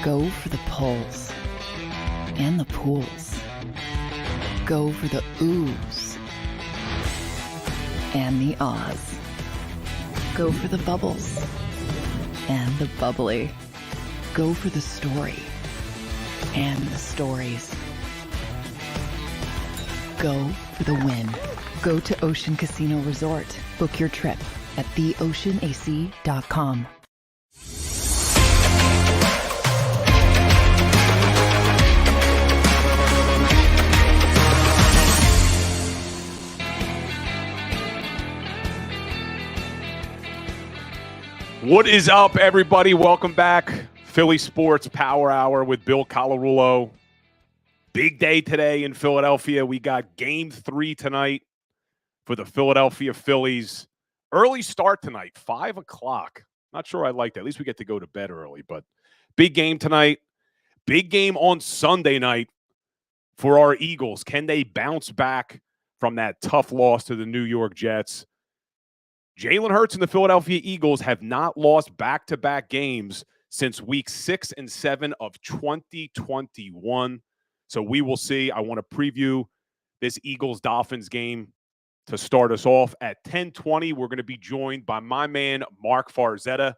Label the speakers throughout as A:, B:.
A: Go for the pulls and the pools. Go for the oohs and the ahs. Go for the bubbles and the bubbly. Go for the story and the stories. Go for the win. Go to Ocean Casino Resort. Book your trip at theoceanac.com.
B: What is up, everybody? Welcome back. Philly Sports Power Hour with Bill Colarulo. Big day today in Philadelphia. We got Game 3 tonight for the Philadelphia Phillies. Early start tonight, 5 o'clock. Not sure I like that. At least we get to go to bed early. But big game tonight. Big game on Sunday night for our Eagles. Can they bounce back from that tough loss to the New York Jets? Jalen Hurts and the Philadelphia Eagles have not lost back-to-back games since week 6 and 7 of 2021. So we will see. I want to preview this Eagles-Dolphins game to start us off. At 10:20, we're going to be joined by my man, Mark Farzetta.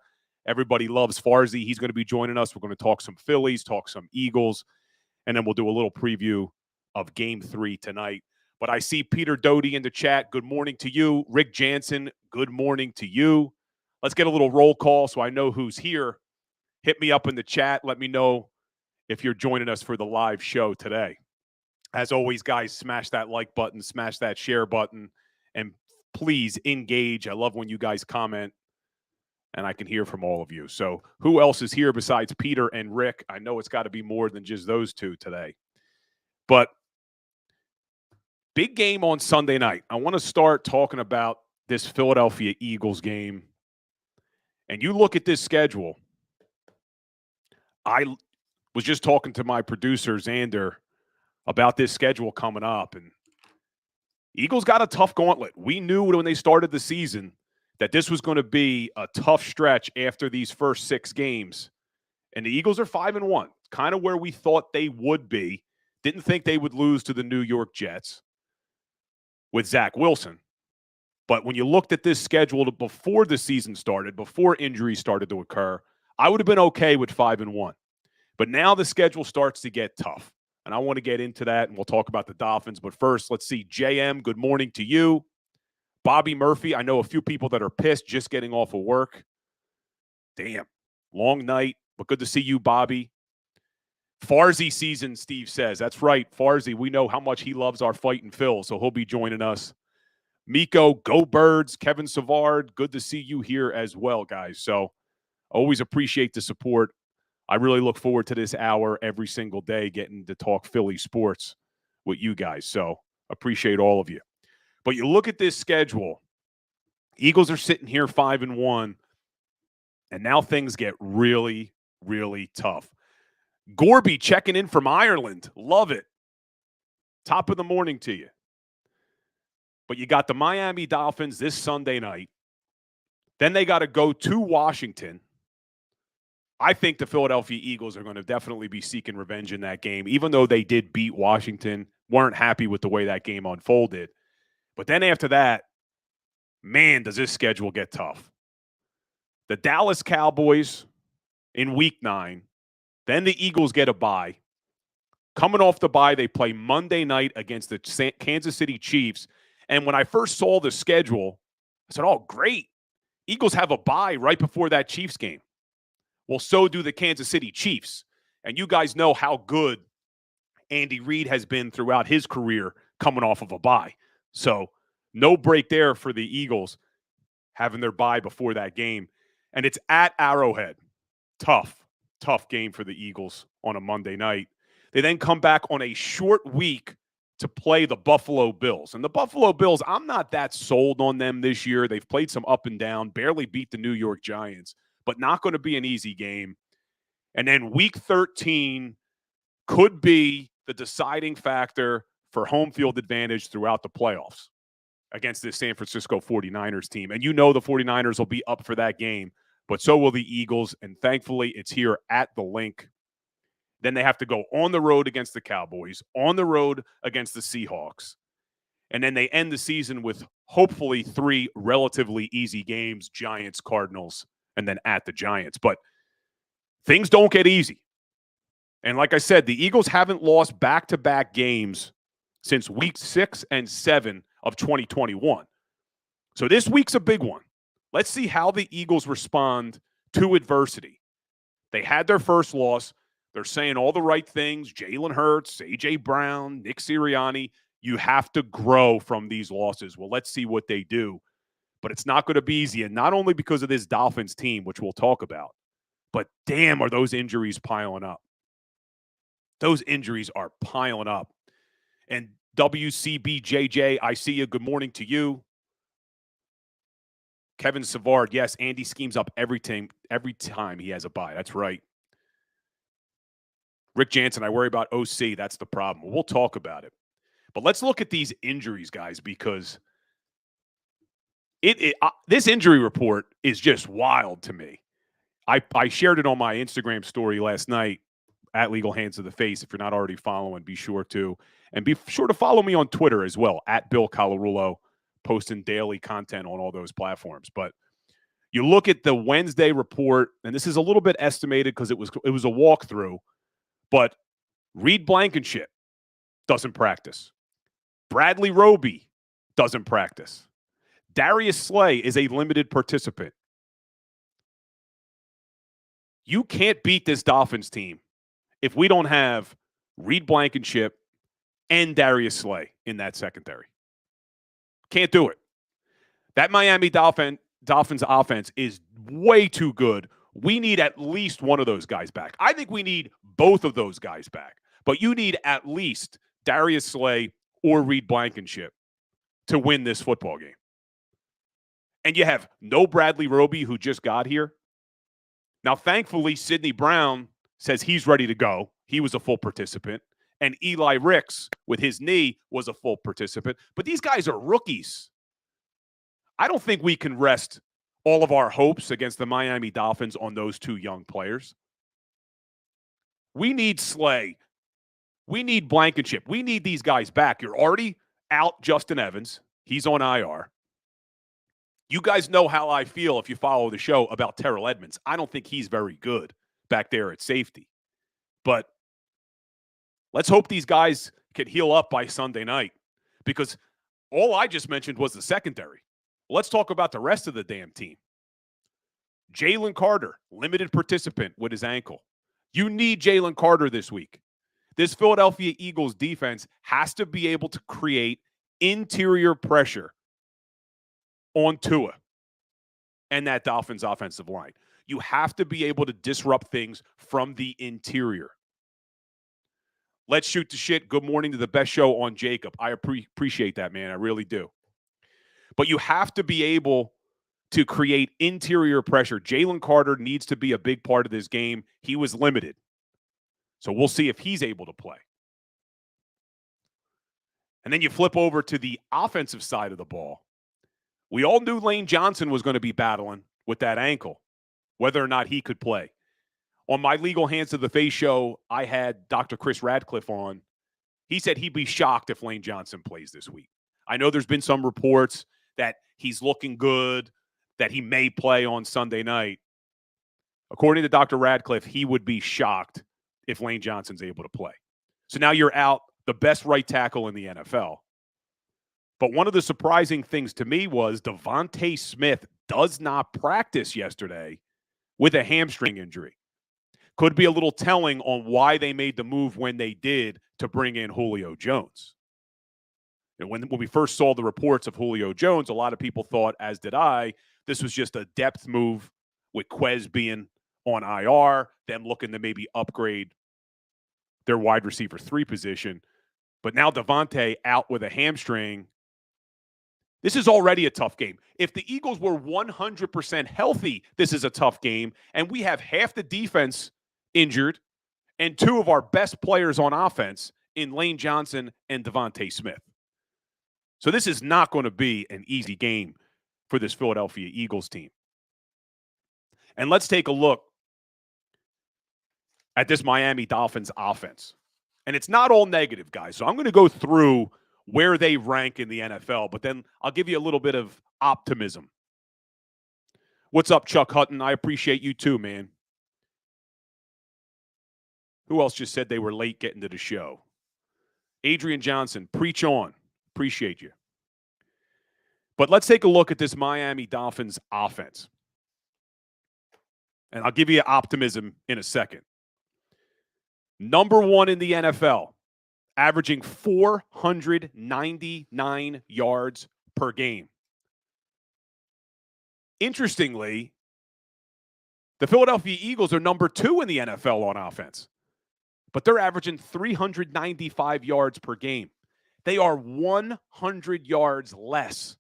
B: Everybody loves Farzy. He's going to be joining us. We're going to talk some Phillies, talk some Eagles, and then we'll do a little preview of Game 3 tonight. But I see Peter Doty in the chat. Good morning to you. Rick Jansen, good morning to you. Let's get a little roll call so I know who's here. Hit me up in the chat. Let me know if you're joining us for the live show today. As always, guys, smash that like button, smash that share button, and please engage. I love when you guys comment, and I can hear from all of you. So who else is here besides Peter and Rick? I know it's got to be more than just those two today. But big game on Sunday night. I want to start talking about this Philadelphia Eagles game. And you look at this schedule. I was just talking to my producer, Xander, about this schedule coming up. And Eagles got a tough gauntlet. We knew when they started the season that this was going to be a tough stretch after these first 6 games. And the Eagles are 5-1, kind of where we thought they would be. Didn't think they would lose to the New York Jets with Zach Wilson. But when you looked at this schedule before the season started, before injuries started to occur, I would have been okay with 5-1. But now the schedule starts to get tough. And I want to get into that, and we'll talk about the Dolphins. But first, let's see. JM, good morning to you. Bobby Murphy, I know a few people that are pissed just getting off of work. Damn, long night, but good to see you, Bobby. Farzy season, Steve says. That's right, Farzy. We know how much he loves our fight and Phil, so he'll be joining us. Miko, go Birds. Kevin Savard, good to see you here as well, guys. So always appreciate the support. I really look forward to this hour every single day getting to talk Philly sports with you guys. So appreciate all of you. But you look at this schedule. Eagles are sitting here 5-1, and now things get really, really tough. Gorby checking in from Ireland. Love it. Top of the morning to you. But you got the Miami Dolphins this Sunday night. Then they got to go to Washington. I think the Philadelphia Eagles are going to definitely be seeking revenge in that game, even though they did beat Washington, weren't happy with the way that game unfolded. But then after that, man, does this schedule get tough. The Dallas Cowboys in week 9. Then the Eagles get a bye. Coming off the bye, they play Monday night against the Kansas City Chiefs. And when I first saw the schedule, I said, oh, great. Eagles have a bye right before that Chiefs game. Well, so do the Kansas City Chiefs. And you guys know how good Andy Reid has been throughout his career coming off of a bye. So no break there for the Eagles having their bye before that game. And it's at Arrowhead. Tough game for the Eagles on a Monday night. They then come back on a short week to play the Buffalo Bills. And the Buffalo Bills, I'm not that sold on them this year. They've played some up and down, barely beat the New York Giants, but not going to be an easy game. And then week 13 could be the deciding factor for home field advantage throughout the playoffs against this San Francisco 49ers team. And you know the 49ers will be up for that game, but so will the Eagles. And thankfully, it's here at the link Then they have to go on the road against the Cowboys, on the road against the Seahawks. And then they end the season with hopefully 3 relatively easy games, Giants, Cardinals, and then at the Giants. But things don't get easy. And like I said, the Eagles haven't lost back-to-back games since week 6 and 7 of 2021. So this week's a big one. Let's see how the Eagles respond to adversity. They had their first loss. They're saying all the right things. Jalen Hurts, A.J. Brown, Nick Sirianni. You have to grow from these losses. Well, let's see what they do. But it's not going to be easy, and not only because of this Dolphins team, which we'll talk about, but damn, are those injuries piling up. Those injuries are piling up. And WCBJJ, I see you. Good morning to you. Kevin Savard, yes, Andy schemes up every time he has a bye. That's right. Rick Jansen, I worry about OC. That's the problem. We'll talk about it. But let's look at these injuries, guys, because this injury report is just wild to me. I shared it on my Instagram story last night at Legal Hands of the Face. If you're not already following, be sure to. And be sure to follow me on Twitter as well, at Bill Colarulo, posting daily content on all those platforms. But you look at the Wednesday report, and this is a little bit estimated because it was a walkthrough, but Reed Blankenship doesn't practice. Bradley Roby doesn't practice. Darius Slay is a limited participant. You can't beat this Dolphins team if we don't have Reed Blankenship and Darius Slay in that secondary. Can't do it. That Miami Dolphins offense is way too good. We need at least one of those guys back. I think we need both of those guys back. But you need at least Darius Slay or Reed Blankenship to win this football game. And you have no Bradley Roby, who just got here. Now, thankfully, Sidney Brown says he's ready to go. He was a full participant. And Eli Ricks, with his knee, was a full participant. But these guys are rookies. I don't think we can rest all of our hopes against the Miami Dolphins on those two young players. We need Slay. We need Blankenship. We need these guys back. You're already out Justin Evans. He's on IR. You guys know how I feel if you follow the show about Terrell Edmonds. I don't think he's very good back there at safety. But let's hope these guys can heal up by Sunday night, because all I just mentioned was the secondary. Let's talk about the rest of the damn team. Jalen Carter, limited participant with his ankle. You need Jalen Carter this week. This Philadelphia Eagles defense has to be able to create interior pressure on Tua and that Dolphins offensive line. You have to be able to disrupt things from the interior. Let's shoot the shit. Good morning to the best show on JAKIB. I appreciate that, man. I really do. But you have to be able to create interior pressure. Jalen Carter needs to be a big part of this game. He was limited. So we'll see if he's able to play. And then you flip over to the offensive side of the ball. We all knew Lane Johnson was going to be battling with that ankle, whether or not he could play. On my Legal Hands to the Face show, I had Dr. Chris Radcliffe on. He said he'd be shocked if Lane Johnson plays this week. I know there's been some reports that he's looking good, that he may play on Sunday night. According to Dr. Radcliffe, he would be shocked if Lane Johnson's able to play. So now you're out the best right tackle in the NFL. But one of the surprising things to me was Devontae Smith does not practice yesterday with a hamstring injury. Could be a little telling on why they made the move when they did to bring in Julio Jones. And when we first saw the reports of Julio Jones, a lot of people thought, as did I, this was just a depth move with Quez being on IR, them looking to maybe upgrade their wide receiver 3 position. But now Devontae out with a hamstring. This is already a tough game. If the Eagles were 100% healthy, this is a tough game. And we have half the defense injured and 2 of our best players on offense in Lane Johnson and Devontae Smith. So this is not going to be an easy game for this Philadelphia Eagles team. And let's take a look at this Miami Dolphins offense. And it's not all negative, guys. So I'm going to go through where they rank in the NFL, but then I'll give you a little bit of optimism. What's up, Chuck Hutton? I appreciate you too, man. Who else just said they were late getting to the show? Adrian Johnson, preach on. Appreciate you. But let's take a look at this Miami Dolphins offense. And I'll give you optimism in a second. Number one in the NFL, averaging 499 yards per game. Interestingly, the Philadelphia Eagles are number two in the NFL on offense, but they're averaging 395 yards per game. They are 100 yards less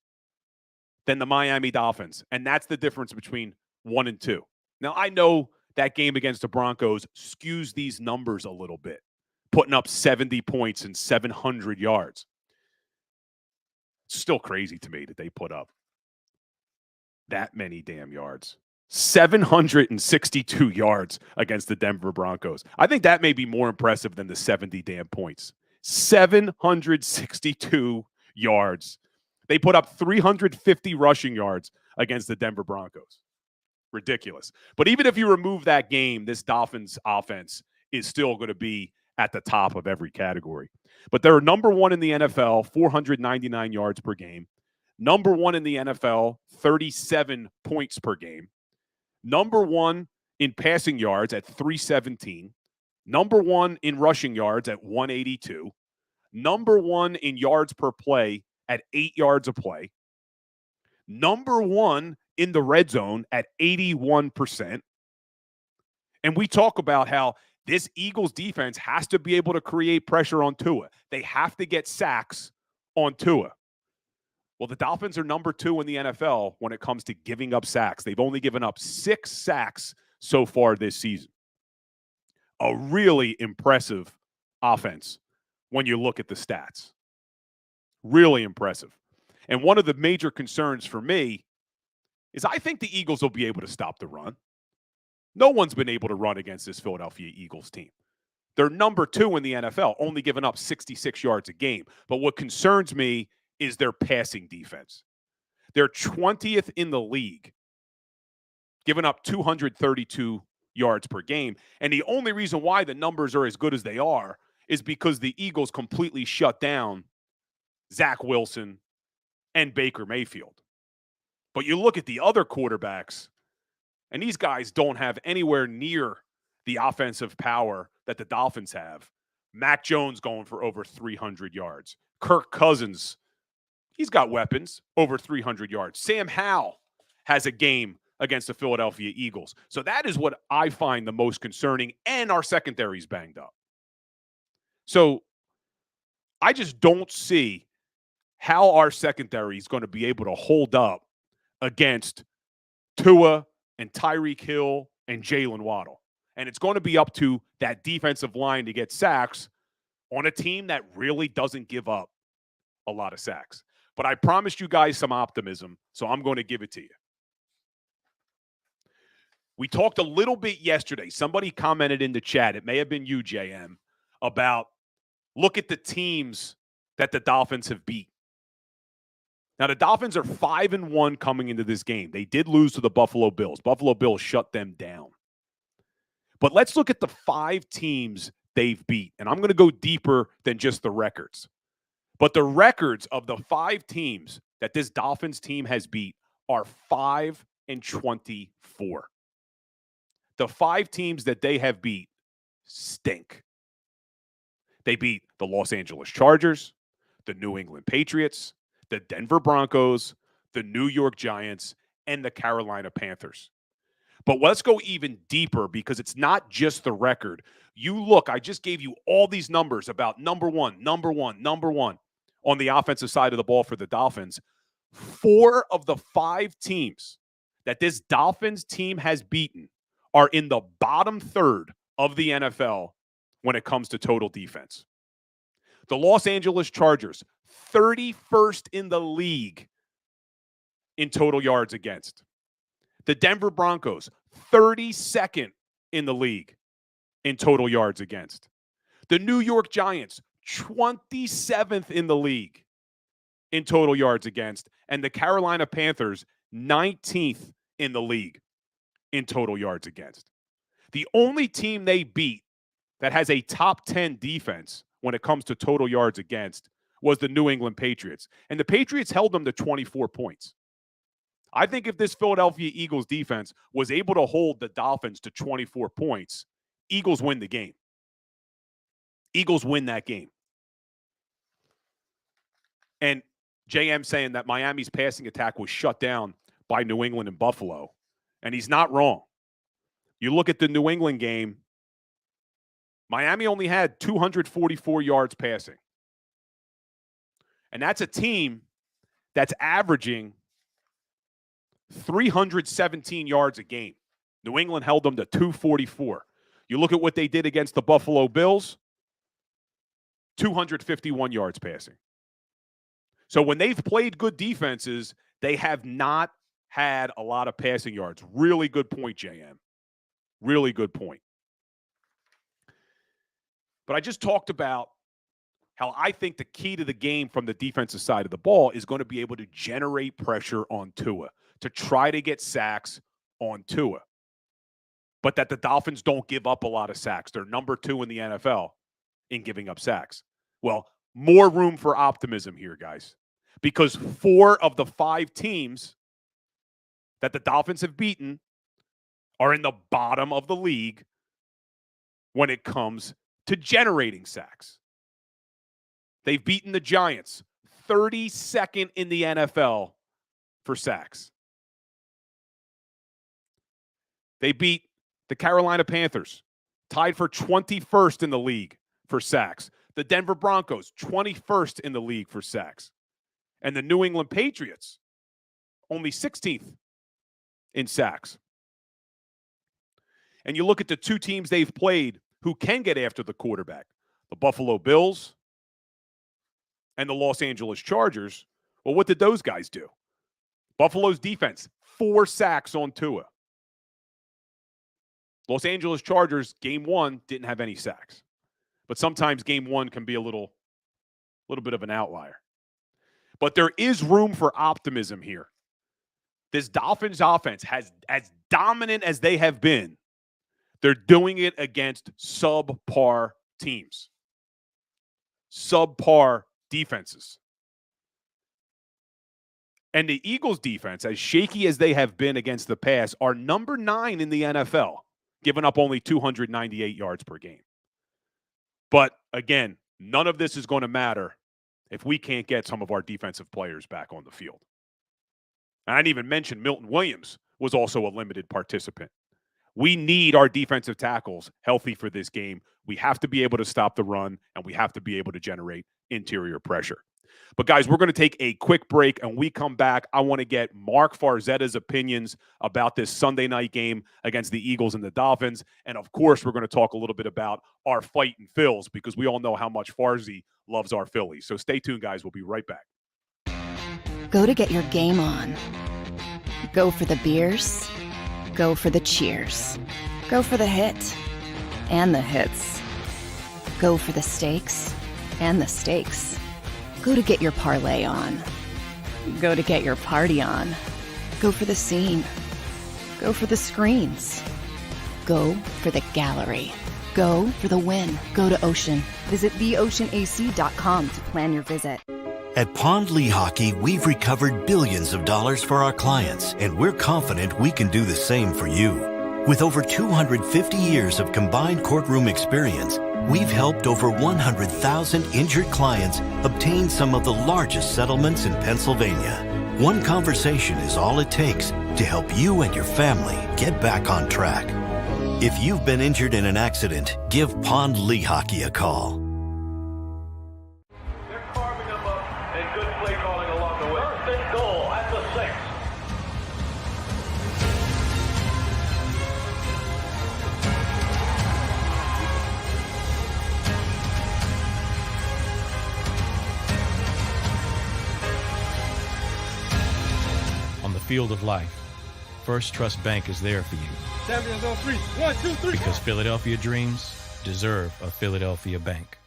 B: than the Miami Dolphins, and that's the difference between 1 and 2. Now, I know that game against the Broncos skews these numbers a little bit, putting up 70 points and 700 yards. It's still crazy to me that they put up that many damn yards. 762 yards against the Denver Broncos. I think that may be more impressive than the 70 damn points. 762 yards. They put up 350 rushing yards against the Denver Broncos. Ridiculous. But even if you remove that game, this Dolphins offense is still going to be at the top of every category. But they're number one in the NFL, 499 yards per game. Number one in the NFL, 37 points per game. Number one in passing yards at 317. Number one in rushing yards at 182. Number one in yards per play at 8 yards a play. Number one in the red zone at 81%. And we talk about how this Eagles defense has to be able to create pressure on Tua. They have to get sacks on Tua. Well, the Dolphins are number two in the NFL when it comes to giving up sacks. They've only given up 6 sacks so far this season. A really impressive offense when you look at the stats. Really impressive. And one of the major concerns for me is I think the Eagles will be able to stop the run. No one's been able to run against this Philadelphia Eagles team. They're number two in the NFL, only giving up 66 yards a game. But what concerns me is their passing defense. They're 20th in the league, giving up 232 yards per game. And the only reason why the numbers are as good as they are is because the Eagles completely shut down Zach Wilson and Baker Mayfield. But you look at the other quarterbacks, and these guys don't have anywhere near the offensive power that the Dolphins have. Mac Jones going for over 300 yards. Kirk Cousins, he's got weapons, over 300 yards. Sam Howell has a game against the Philadelphia Eagles. So that is what I find the most concerning, and our secondary's banged up. So I just don't see how our secondary is going to be able to hold up against Tua and Tyreek Hill and Jalen Waddle. And it's going to be up to that defensive line to get sacks on a team that really doesn't give up a lot of sacks. But I promised you guys some optimism, so I'm going to give it to you. We talked a little bit yesterday. Somebody commented in the chat, it may have been you, JM, about look at the teams that the Dolphins have beat. Now, the Dolphins are 5-1 coming into this game. They did lose to the Buffalo Bills. Buffalo Bills shut them down. But let's look at the 5 teams they've beat. And I'm going to go deeper than just the records. But the records of the 5 teams that this Dolphins team has beat are 5-24. The 5 teams that they have beat stink. They beat the Los Angeles Chargers, the New England Patriots, the Denver Broncos, the New York Giants, and the Carolina Panthers. But let's go even deeper because it's not just the record. You look, I just gave you all these numbers about number one on the offensive side of the ball for the Dolphins. 4 of the 5 teams that this Dolphins team has beaten are in the bottom third of the NFL when it comes to total defense. The Los Angeles Chargers, 31st in the league in total yards against. The Denver Broncos, 32nd in the league in total yards against. The New York Giants, 27th in the league in total yards against. And the Carolina Panthers, 19th in the league in total yards against. The only team they beat that has a top 10 defense when it comes to total yards against was the New England Patriots. And the Patriots held them to 24 points. I think if this Philadelphia Eagles defense was able to hold the Dolphins to 24 points, Eagles win the game. Eagles win that game. And JM saying that Miami's passing attack was shut down by New England and Buffalo. And he's not wrong. You look at the New England game, Miami only had 244 yards passing. And that's a team that's averaging 317 yards a game. New England held them to 244. You look at what they did against the Buffalo Bills, 251 yards passing. So when they've played good defenses, they have not had a lot of passing yards. Really good point, JM. Really good point. But I just talked about how I think the key to the game from the defensive side of the ball is going to be able to generate pressure on Tua, to try to get sacks on Tua. But that the Dolphins don't give up a lot of sacks. They're number 2 in the NFL in giving up sacks. Well, more room for optimism here, guys, because 4 of the 5 teams that the Dolphins have beaten are in the bottom of the league when it comes to generating sacks. They've beaten the Giants, 32nd in the NFL for sacks. They beat the Carolina Panthers, tied for 21st in the league for sacks. The Denver Broncos, 21st in the league for sacks. And the New England Patriots, only 16th in sacks. And you look at the 2 teams they've played who can get after the quarterback, the Buffalo Bills and the Los Angeles Chargers. Well, what did those guys do? Buffalo's defense, 4 sacks on Tua. Los Angeles Chargers, game 1, didn't have any sacks. But sometimes game 1 can be a little bit of an outlier. But there is room for optimism here. This Dolphins offense has, as dominant as they have been, they're doing it against subpar teams. Subpar defenses. And the Eagles defense, as shaky as they have been against the pass, are number 9 in the NFL, giving up only 298 yards per game. But again, none of this is going to matter if we can't get some of our defensive players back on the field. And I didn't even mention Milton Williams was also a limited participant. We need our defensive tackles healthy for this game. We have to be able to stop the run, and we have to be able to generate interior pressure. But, guys, we're going to take a quick break, and we come back. I want to get Mark Farzetta's opinions about this Sunday night game against the Eagles and the Dolphins. And, of course, we're going to talk a little bit about our fight in Phils, because we all know how much Farzy loves our Phillies. So stay tuned, guys. We'll be right back.
A: Go to get your game on. Go for the beers. Go for the cheers. Go for the hit and the hits. Go for the stakes and the stakes. Go to get your parlay on. Go to get your party on. Go for the scene. Go for the screens. Go for the gallery. Go for the win. Go to Ocean. Visit theoceanac.com to plan your visit.
C: At Pond Lehocky, we've recovered billions of dollars for our clients, and we're confident we can do the same for you. With over 250 years of combined courtroom experience, we've helped over 100,000 injured clients obtain some of the largest settlements in Pennsylvania. One conversation is all it takes to help you and your family get back on track. If you've been injured in an accident, give Pond Lehocky a call.
D: Field of life, First Trust Bank is there for you.
E: Champions on 3. 1, 2, 3.
D: Because Philadelphia dreams deserve a Philadelphia bank.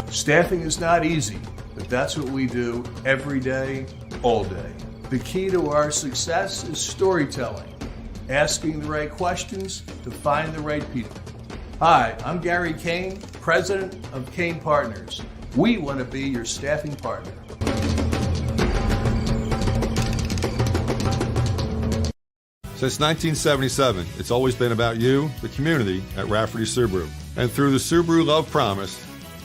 F: Staffing is not easy, but that's what we do every day, all day. The key to our success is storytelling, asking the right questions to find the right people. Hi, I'm Gary Kane, president of Kane Partners. We want to be your staffing partner.
G: Since 1977, it's always been about you, the community, at Rafferty Subaru. And through the Subaru Love Promise,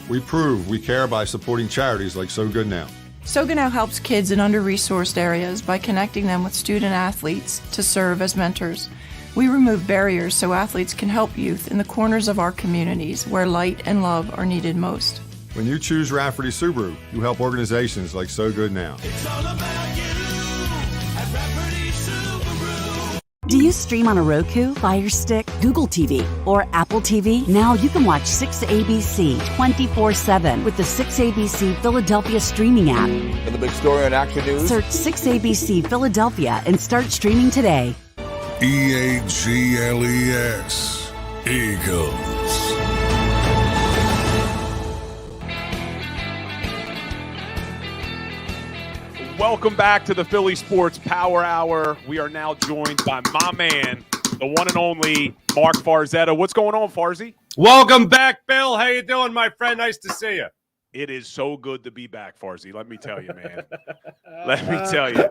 G: we prove we care by supporting charities like So Good Now.
H: So Good Now helps kids in under-resourced areas by connecting them with student athletes to serve as mentors. We remove barriers so athletes can help youth in the corners of our communities where light and love are needed most.
G: When you choose Rafferty Subaru, you help organizations like So Good Now.
I: It's all about you at Rafferty Subaru.
J: Do you stream on a Roku, Fire Stick, Google TV, or Apple TV? Now you can watch 6ABC 24/7 with the 6ABC Philadelphia streaming app.
K: And the big story on Action News?
J: Search 6ABC Philadelphia and start streaming today.
I: EAGLES, Eagles.
B: Welcome back to the Philly Sports Power Hour. We are now joined by my man, the one and only Mark Farzetta. What's going on, Farzy?
E: Welcome back, Bill. How you doing, my friend? Nice to see you.
B: It is so good to be back, Farzy. Let me tell you, man. Let me tell you.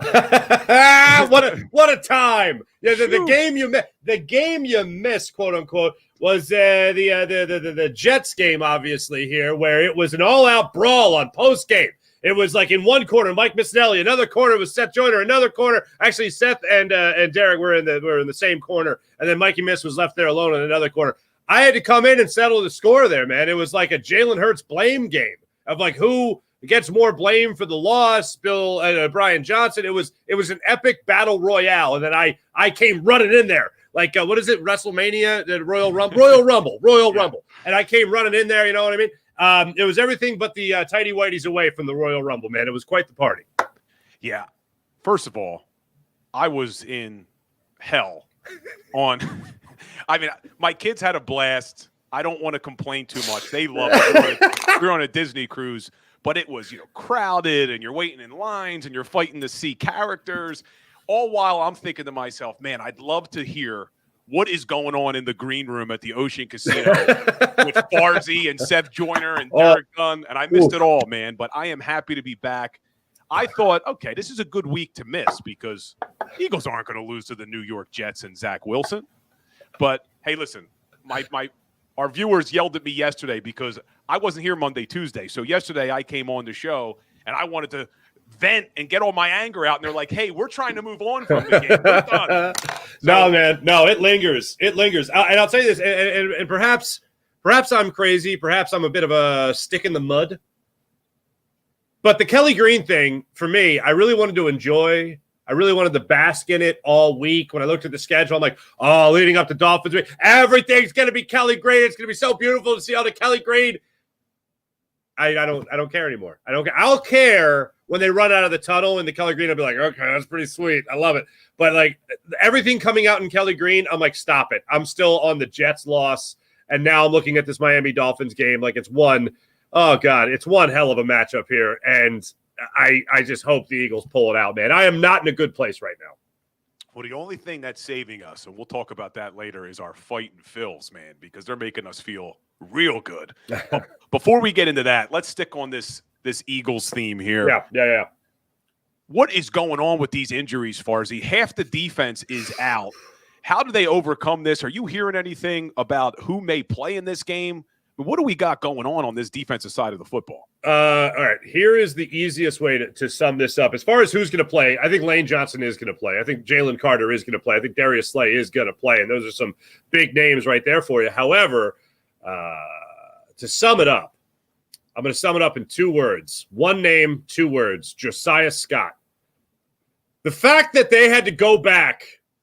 E: What a time! Yeah, the game you missed, quote unquote, was the Jets game, obviously here, where it was an all-out brawl on postgame. It was like in one corner, Mike Missinelli. Another corner was Seth Joyner. Another corner, actually, Seth and Derek were in the same corner, and then Mikey Miss was left there alone in another corner. I had to come in and settle the score there, man. It was like a Jalen Hurts blame game of like who gets more blame for the loss. Bill Brian Johnson. It was an epic battle royale, and then I came running in there like what is it? WrestleMania, the Royal Rumble, and I came running in there. You know what I mean? It was everything but the tighty whities away from the Royal Rumble, man. It was quite the party.
B: Yeah. First of all, I was in hell on – I mean, my kids had a blast. I don't want to complain too much. They loved it. We were on a Disney cruise, but it was, crowded, and you're waiting in lines, and you're fighting to see characters. All while I'm thinking to myself, man, I'd love to hear – what is going on in the green room at the Ocean Casino with Farzy and Seth Joyner and Derek Gunn, and I missed it all, man. But I am happy to be back. I thought, okay, this is a good week to miss because Eagles aren't going to lose to the New York Jets and Zach Wilson. But hey, listen, our viewers yelled at me yesterday because I wasn't here Monday, Tuesday. So yesterday I came on the show and I wanted to vent and get all my anger out, and they're like, hey, we're trying to move on from the game. We're done.
E: No, man. No, it lingers. It lingers. And I'll tell you this, and perhaps I'm crazy. Perhaps I'm a bit of a stick in the mud. But the Kelly Green thing, for me, I really wanted to enjoy. I really wanted to bask in it all week. When I looked at the schedule, I'm like, oh, leading up to Dolphins week, everything's going to be Kelly Green. It's going to be so beautiful to see all the Kelly Green. I don't care anymore. I don't care. I'll care when they run out of the tunnel in the Kelly Green. I'll be like, okay, that's pretty sweet. I love it. But like everything coming out in Kelly Green, I'm like, stop it. I'm still on the Jets loss. And now I'm looking at this Miami Dolphins game like it's one hell of a matchup here. And I just hope the Eagles pull it out, man. I am not in a good place right now.
B: Well, the only thing that's saving us, and we'll talk about that later, is our fight and Phils, man, because they're making us feel real good. Before we get into that, let's stick on this Eagles theme here.
E: Yeah.
B: What is going on with these injuries, Farzy? Half the defense is out. How do they overcome this? Are you hearing anything about who may play in this game? What do we got going on this defensive side of the football?
E: All right. Here is the easiest way to sum this up. As far as who's going to play, I think Lane Johnson is going to play. I think Jalen Carter is going to play. I think Darius Slay is going to play. And those are some big names right there for you. However, to sum it up, I'm going to sum it up in 2 words. One name, 2 words, Josiah Scott. The fact that they had to go back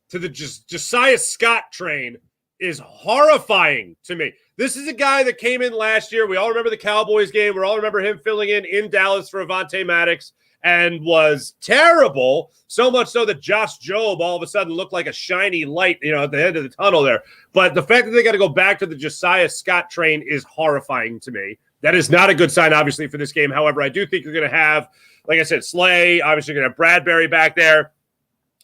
E: to the Josiah Scott train is horrifying to me. This is a guy that came in last year. We all remember the Cowboys game. We all remember him filling in Dallas for Avonte Maddox and was terrible, so much so that Josh Jobe all of a sudden looked like a shiny light, at the end of the tunnel there. But the fact that they got to go back to the Josiah Scott train is horrifying to me. That is not a good sign, obviously, for this game. However, I do think you're going to have, like I said, Slay. Obviously, you're going to have Bradbury back there.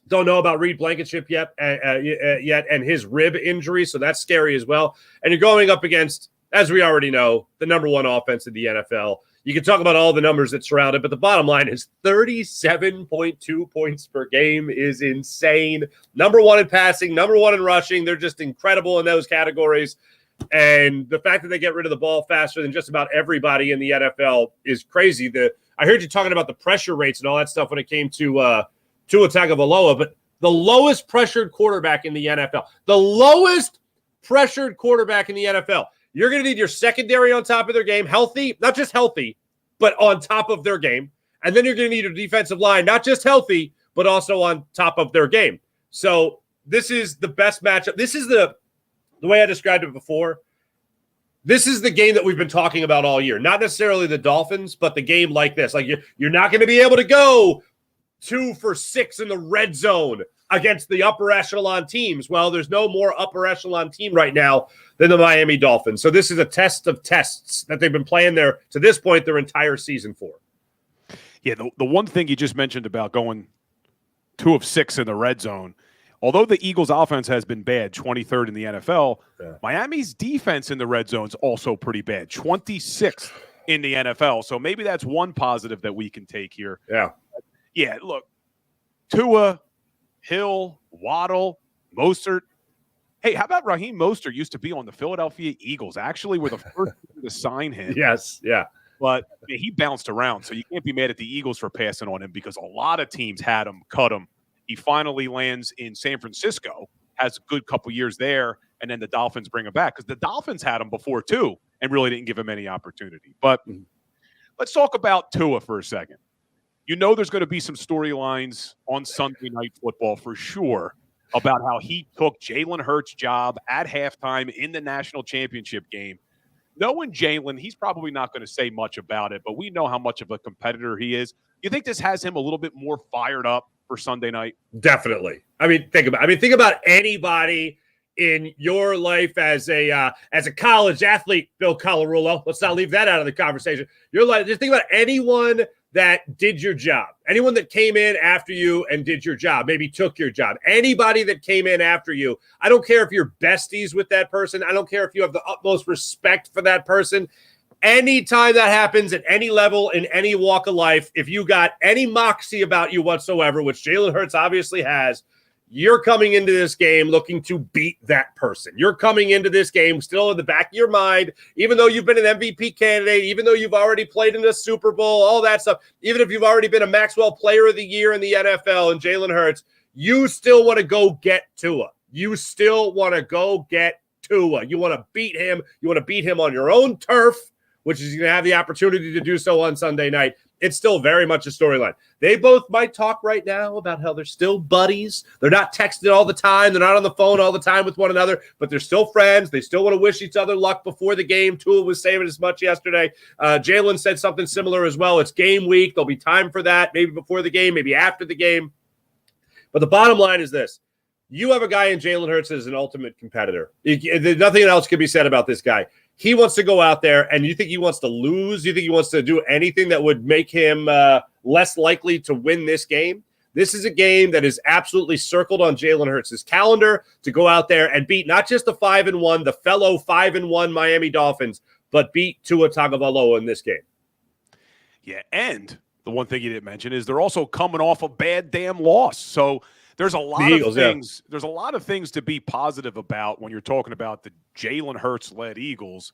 E: Don't know about Reed Blankenship yet, and his rib injury, so that's scary as well. And you're going up against, as we already know, the number one offense in the NFL. You can talk about all the numbers that surround it, but the bottom line is 37.2 points per game is insane. Number one in passing, number one in rushing. They're just incredible in those categories. And the fact that they get rid of the ball faster than just about everybody in the NFL is crazy. I heard you talking about the pressure rates and all that stuff when it came to Tua Tagovailoa, but the lowest pressured quarterback in the NFL, the lowest pressured quarterback in the NFL. You're going to need your secondary on top of their game, healthy, not just healthy, but on top of their game. And then you're going to need your defensive line, not just healthy, but also on top of their game. So this is the best matchup. This is the way I described it before. This is the game that we've been talking about all year. Not necessarily the Dolphins, but the game like this. Like you're not going to be able to go 2 for 6 in the red zone against the upper echelon teams. Well, there's no more upper echelon team right now than the Miami Dolphins. So this is a test of tests that they've been playing there to this point their entire season for.
B: Yeah, the one thing you just mentioned about going 2 of 6 in the red zone, although the Eagles' offense has been bad, 23rd in the NFL, Miami's defense in the red zone is also pretty bad, 26th in the NFL. So maybe that's one positive that we can take here. Yeah, look, Tua, Hill, Waddle, Mostert. Hey, how about Raheem Mostert used to be on the Philadelphia Eagles? Actually, were the first to sign him.
E: Yes, yeah.
B: But he bounced around, so you can't be mad at the Eagles for passing on him because a lot of teams had him, cut him. He finally lands in San Francisco, has a good couple years there, and then the Dolphins bring him back because the Dolphins had him before too and really didn't give him any opportunity. But let's talk about Tua for a second. You know there's going to be some storylines on Sunday Night Football for sure about how he took Jalen Hurts' job at halftime in the national championship game. Knowing Jalen, he's probably not going to say much about it, but we know how much of a competitor he is. You think this has him a little bit more fired up for Sunday night?
E: Definitely. Think about anybody in your life as a college athlete, Bill Colarulo. Let's not leave that out of the conversation. Just think about anyone that did your job. Anyone that came in after you and did your job, maybe took your job. Anybody that came in after you. I don't care if you're besties with that person. I don't care if you have the utmost respect for that person. Anytime that happens at any level, in any walk of life, if you got any moxie about you whatsoever, which Jalen Hurts obviously has, you're coming into this game looking to beat that person. You're coming into this game still in the back of your mind, even though you've been an MVP candidate, even though you've already played in a Super Bowl, all that stuff, even if you've already been a Maxwell Player of the Year in the NFL and Jalen Hurts, you still want to go get Tua. You still want to go get Tua. You want to beat him. You want to beat him on your own turf, which is going to have the opportunity to do so on Sunday night. It's still very much a storyline. They both might talk right now about how they're still buddies. They're not texting all the time. They're not on the phone all the time with one another, but they're still friends. They still want to wish each other luck before the game. Tua was saying as much yesterday. Jalen said something similar as well. It's game week. There'll be time for that, maybe before the game, maybe after the game. But the bottom line is this. You have a guy in Jalen Hurts as an ultimate competitor. Nothing else can be said about this guy. He wants to go out there, and you think he wants to lose? You think he wants to do anything that would make him less likely to win this game? This is a game that is absolutely circled on Jalen Hurts' calendar to go out there and beat not just the 5-1, the fellow 5-1 Miami Dolphins, but beat Tua Tagovailoa in this game.
B: Yeah, and the one thing you didn't mention is they're also coming off a bad damn loss. So there's a lot of things. Yeah. There's a lot of things to be positive about when you're talking about the Jalen Hurts-led Eagles.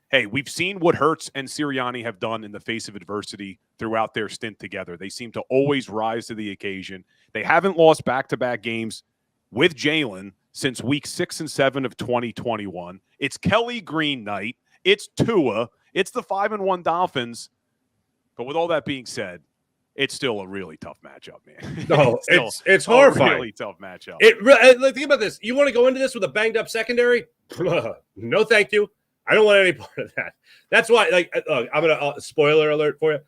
B: Hey, we've seen what Hurts and Sirianni have done in the face of adversity throughout their stint together. They seem to always rise to the occasion. They haven't lost back-to-back games with Jalen since week 6 and 7 of 2021. It's Kelly Green night. It's Tua. It's the 5-1 Dolphins. But with all that being said, it's still a really tough matchup, man.
E: No, it's horrifying.
B: Really tough matchup.
E: Think about this. You want to go into this with a banged up secondary? No, thank you. I don't want any part of that. That's why, I'm going to spoiler alert for you.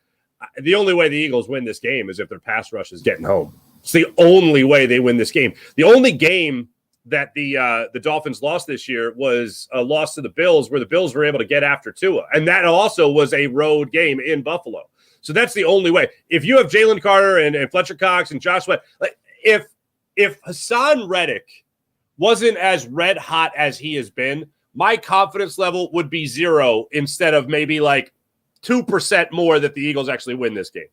E: The only way the Eagles win this game is if their pass rush is getting home. It's the only way they win this game. The only game that the Dolphins lost this year was a loss to the Bills, where the Bills were able to get after Tua, and that also was a road game in Buffalo. So that's the only way. If you have Jalen Carter and Fletcher Cox and Josh Sweat, if Hassan Reddick wasn't as red hot as he has been, my confidence level would be 0 instead of maybe 2% more that the Eagles actually win this game.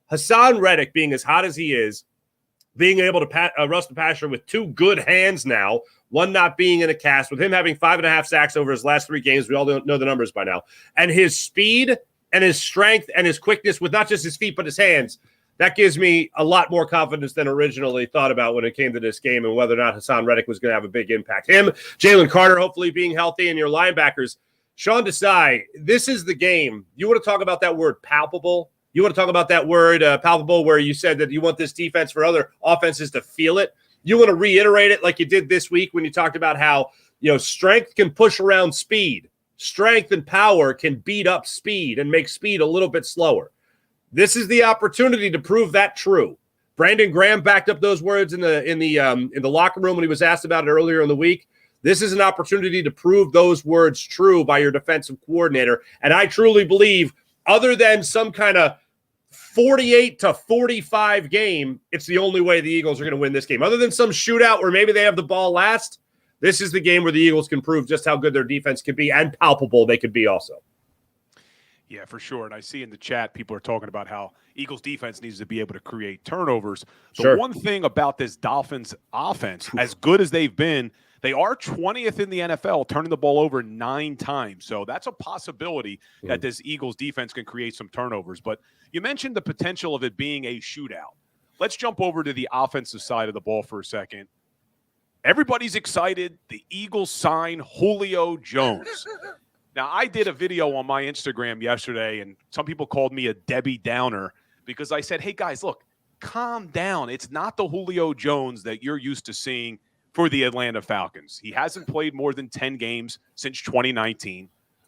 E: Hassan Reddick being as hot as he is, being able to rush the passer with 2 good hands now, one not being in a cast, with him having 5.5 sacks over his last 3 games. We all know the numbers by now. And his speed and his strength and his quickness with not just his feet but his hands, that gives me a lot more confidence than originally thought about when it came to this game and whether or not Hassan Reddick was going to have a big impact. Him, Jalen Carter hopefully being healthy, and your linebackers. Sean Desai, this is the game. You want to talk about that word palpable? You want to talk about that word palpable, where you said that you want this defense for other offenses to feel it? You want to reiterate it like you did this week when you talked about how strength can push around speed. Strength and power can beat up speed and make speed a little bit slower. This is the opportunity to prove that true. Brandon Graham backed up those words in the locker room when he was asked about it earlier in the week. This is an opportunity to prove those words true by your defensive coordinator. And I truly believe, other than some kind of 48-45 game, it's the only way the Eagles are going to win this game. Other than some shootout where maybe they have the ball last, this is the game where the Eagles can prove just how good their defense can be and palpable they could be also.
B: Yeah, for sure. And I see in the chat people are talking about how Eagles defense needs to be able to create turnovers. The one thing about this Dolphins offense, as good as they've been, they are 20th in the NFL, turning the ball over 9 times. So that's a possibility that this Eagles defense can create some turnovers. But you mentioned the potential of it being a shootout. Let's jump over to the offensive side of the ball for a second. Everybody's excited. The Eagles sign Julio Jones. Now, I did a video on my Instagram yesterday, and some people called me a Debbie Downer because I said, hey, guys, look, calm down. It's not the Julio Jones that you're used to seeing for the Atlanta Falcons. He hasn't played more than 10 games since 2019.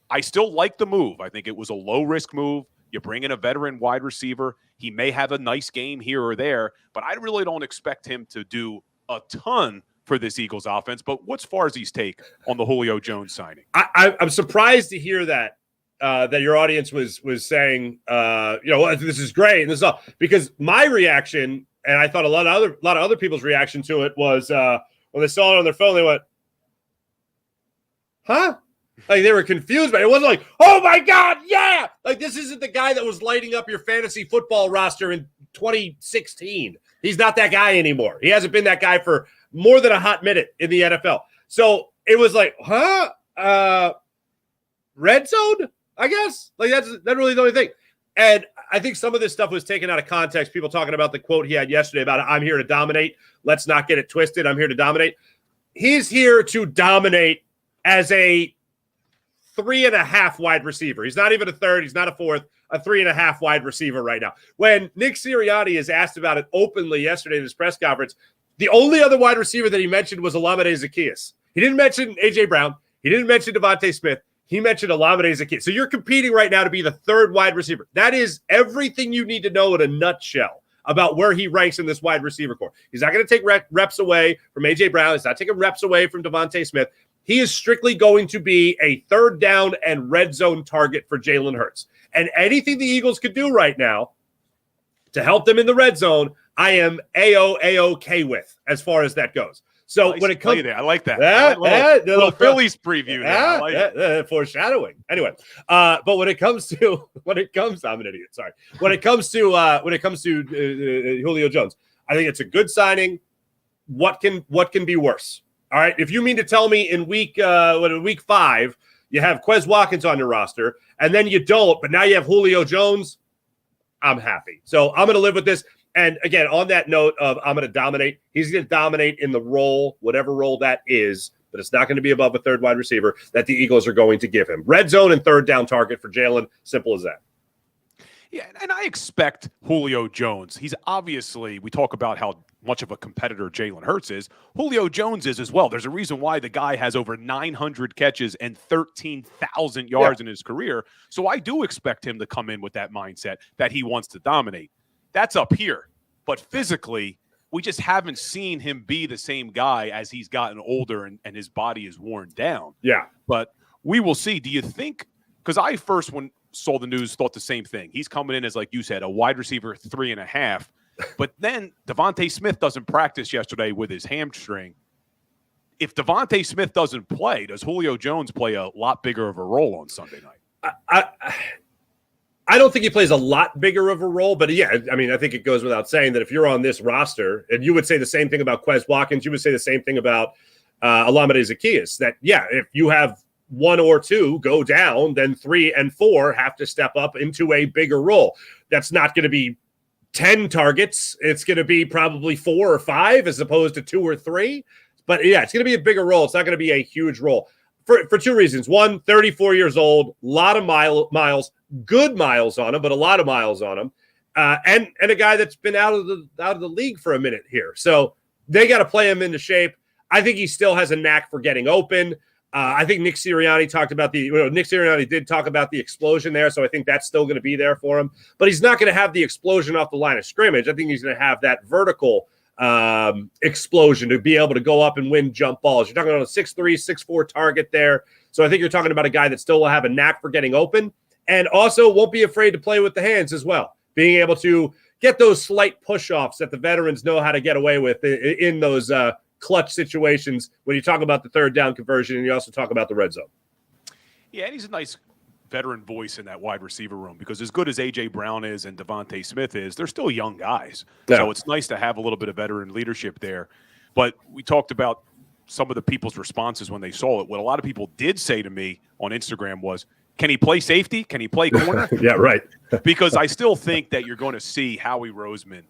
B: I still like the move. I think it was a low-risk move. You bring in a veteran wide receiver. He may have a nice game here or there, but I really don't expect him to do a ton for this Eagles offense. But what's Farzi's take on the Julio Jones signing?
E: I'm surprised to hear that your audience was saying, this is great and this is all, because my reaction, and I thought a lot of other people's reaction to it was when they saw it on their phone, they went, huh? Like they were confused, but it wasn't like, oh my God, yeah! Like this isn't the guy that was lighting up your fantasy football roster in 2016. He's not that guy anymore. He hasn't been that guy for more than a hot minute in the NFL. So it was like, huh? Red zone, I guess? Like that's really the only thing. And I think some of this stuff was taken out of context. People talking about the quote he had yesterday about, I'm here to dominate. Let's not get it twisted. I'm here to dominate. He's here to dominate as a 3.5 wide receiver. He's not even a third. He's not a fourth. A 3.5 wide receiver right now. When Nick Sirianni is asked about it openly yesterday in his press conference, the only other wide receiver that he mentioned was Olamide Zaccheaus. He didn't mention A.J. Brown. He didn't mention Devontae Smith. He mentioned Olamide Zaccheaus. So you're competing right now to be the third wide receiver. That is everything you need to know in a nutshell about where he ranks in this wide receiver corps. He's not going to take reps away from A.J. Brown. He's not taking reps away from Devontae Smith. He is strictly going to be a third down and red zone target for Jalen Hurts. And anything the Eagles could do right now to help them in the red zone, I am A-OK with as far as that goes. So when it comes,
B: I like that.
E: Little
B: Phillies preview.
E: Foreshadowing. Anyway, but when it comes to, I'm an idiot. Sorry. When it comes to Julio Jones, I think it's a good signing. What can be worse? All right. If you mean to tell me in week 5 you have Quez Watkins on your roster, and then you don't, but now you have Julio Jones, I'm happy. So I'm going to live with this. And again, on that note of I'm going to dominate, he's going to dominate in the role, whatever role that is, but it's not going to be above a third wide receiver that the Eagles are going to give him. Red zone and third down target for Jalen. Simple as that.
B: Yeah, and I expect Julio Jones. He's obviously, we talk about how much of a competitor Jalen Hurts is. Julio Jones is as well. There's a reason why the guy has over 900 catches and 13,000 yards in his career. So I do expect him to come in with that mindset that he wants to dominate. That's up here. But physically, we just haven't seen him be the same guy as he's gotten older and his body is worn down.
E: Yeah.
B: But we will see. Do you think – because I first, when saw the news, thought the same thing. He's coming in as, like you said, a wide receiver 3.5. But then Devontae Smith doesn't practice yesterday with his hamstring. If Devontae Smith doesn't play, does Julio Jones play a lot bigger of a role on Sunday night?
E: I don't think he plays a lot bigger of a role, but yeah, I mean, I think it goes without saying that if you're on this roster, and you would say the same thing about Quez Watkins, you would say the same thing about Olamide Zaccheaus, that, yeah, if you have one or two go down, then 3 and 4 have to step up into a bigger role. That's not going to be 10 targets. It's going to be probably 4 or 5 as opposed to 2 or 3. But yeah, it's going to be a bigger role. It's not going to be a huge role for two reasons. One, 34 years old, a lot of miles, good miles on him, but a lot of miles on him. And a guy that's been out of the league for a minute here. So they got to play him into shape. I think he still has a knack for getting open. I think Nick Sirianni did talk about the explosion there, so I think that's still going to be there for him. But he's not going to have the explosion off the line of scrimmage. I think he's going to have that vertical explosion to be able to go up and win jump balls. You're talking about a 6'3", 6'4" target there. So I think you're talking about a guy that still will have a knack for getting open and also won't be afraid to play with the hands as well, being able to get those slight push-offs that the veterans know how to get away with in those clutch situations when you talk about the third down conversion and you also talk about the red zone.
B: Yeah, and he's a nice veteran voice in that wide receiver room because as good as A.J. Brown is and Devontae Smith is, they're still young guys. Yeah. So it's nice to have a little bit of veteran leadership there. But we talked about some of the people's responses when they saw it. What a lot of people did say to me on Instagram was, can he play safety? Can he play corner?
E: Yeah, right.
B: Because I still think that you're going to see Howie Roseman.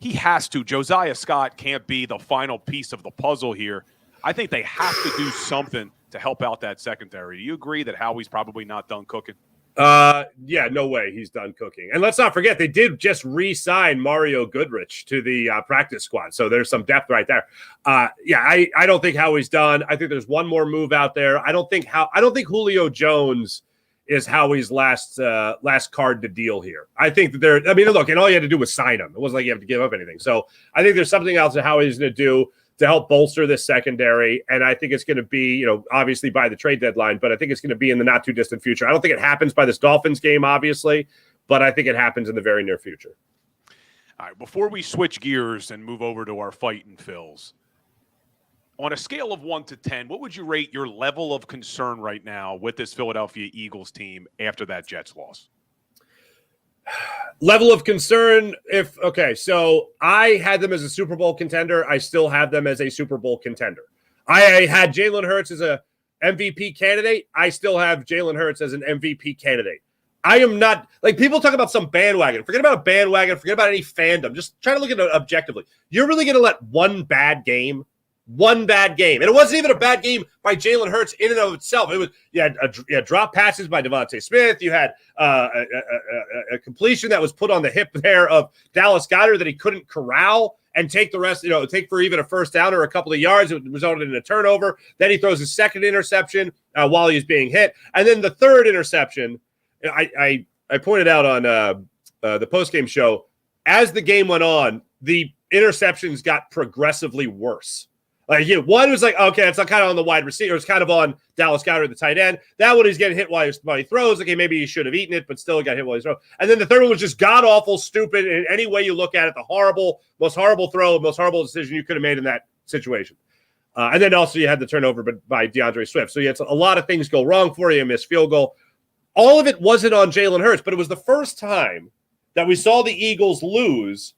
B: He has to. Josiah Scott can't be the final piece of the puzzle here. I think they have to do something to help out that secondary. Do you agree that Howie's probably not done cooking?
E: Yeah, no way he's done cooking. And let's not forget, they did just re-sign Mario Goodrich to the practice squad. So there's some depth right there. I don't think Howie's done. I think there's one more move out there. I don't think Julio Jones is Howie's last card to deal here. I think that look, and all you had to do was sign him. It wasn't like you have to give up anything. So I think there's something else that Howie's going to do to help bolster this secondary. And I think it's going to be, obviously by the trade deadline, but I think it's going to be in the not too distant future. I don't think it happens by this Dolphins game, obviously, but I think it happens in the very near future.
B: All right, before we switch gears and move over to our fighting Phils, on a scale of 1 to 10, what would you rate your level of concern right now with this Philadelphia Eagles team after that Jets loss?
E: Level of concern, so I had them as a Super Bowl contender. I still have them as a Super Bowl contender. I had Jalen Hurts as a MVP candidate. I still have Jalen Hurts as an MVP candidate. I am not, like, people talk about some bandwagon. Forget about a bandwagon. Forget about any fandom. Just try to look at it objectively. You're really going to let one bad game, and it wasn't even a bad game by Jalen Hurts in and of itself. It was you had drop passes by Devontae Smith. You had a completion that was put on the hip there of Dallas Goedert that he couldn't corral and take the rest, take for even a first down or a couple of yards. It resulted in a turnover. Then he throws his second interception while he's being hit, and then the third interception. I pointed out on the postgame show as the game went on, the interceptions got progressively worse. Like, one was like, okay, it's kind of on the wide receiver. It's kind of on Dallas Goedert, the tight end. That one, he's getting hit while he throws. Okay, maybe he should have eaten it, but still got hit while he's throwing. And then the third one was just god-awful, stupid, in any way you look at it, the most horrible throw, most horrible decision you could have made in that situation. And then also you had the turnover by DeAndre Swift. So you had a lot of things go wrong for you, missed field goal. All of it wasn't on Jalen Hurts, but it was the first time that we saw the Eagles lose